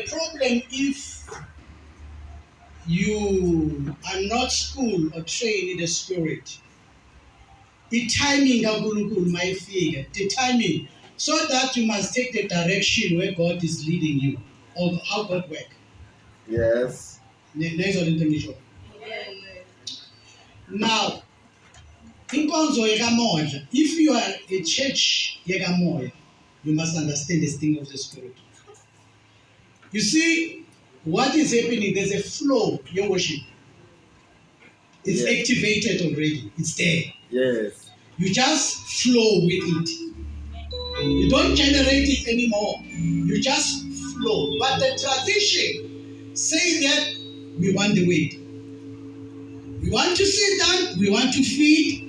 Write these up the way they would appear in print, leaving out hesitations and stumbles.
problem if you are not schooled or trained in the spirit. The timing kaNkulunkulu mayifika, the timing, so that you must take the direction where God is leading you, or how God works. Yes. Now, inkonzo yekamoya, if you are a church yekamoya, you must understand this thing of the spirit. You see, what is happening? There's a flow. Your worship. It's activated already. It's there. Yes. You just flow with it. You don't generate it anymore. You just flow. But the tradition say that we want the weight. We want to sit down. We want to feed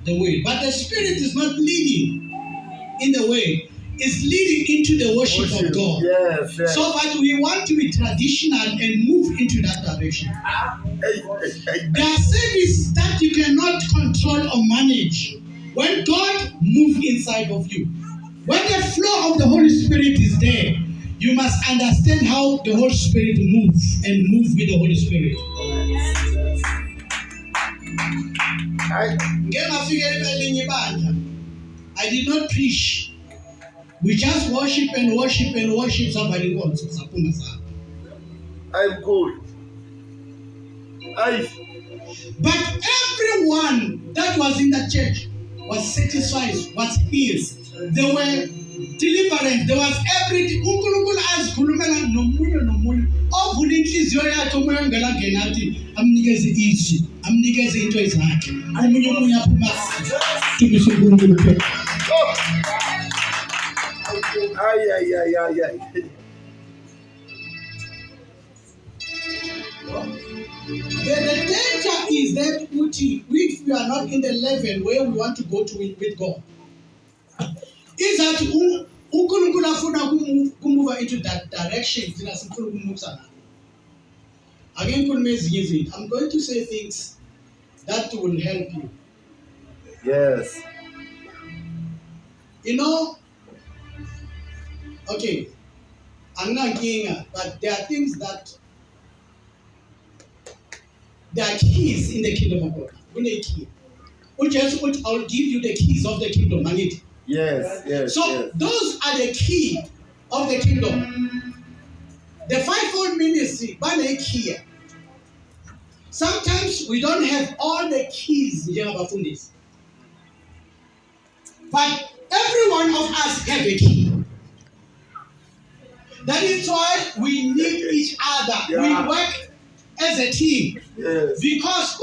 the way. But the spirit is not leading in the way. It's leading into the worship of God. Yes, yes. So, but we want to be traditional and move into that direction. There are services that you cannot control or manage. When God moves inside of you, when the flow of the Holy Spirit is there, you must understand how the Holy Spirit moves and move with the Holy Spirit. I did not preach. We just worship and worship and worship somebody else. I'm good. But everyone that was in the church was satisfied, was healed. There were deliverance. There was everything. uNkulunkulu azikhulumela nomunye nomunye ovula inhliziyo yakhe umoya ongelangena athi amnikeze izwi, amnikeze into ezakhe. Omunye umunye aphuma dumisa uNkulunkulu phela. The danger is that if we are not in the level where we want to go to with God, is that uNkulunkulu afuna kumove into that direction. Again, I'm going to say things that will help you. Yes. You know, okay, I'm not king, but there are things that there are keys in the kingdom of God. When a key, I'll give you the keys of the kingdom. Yes, yes. So yes. those are the key of the kingdom. The fivefold ministry, but a key. Sometimes we don't have all the keys, but every one of us have a key. That is why we need each other. Yeah. We work as a team. Yes. Because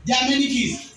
there are many keys.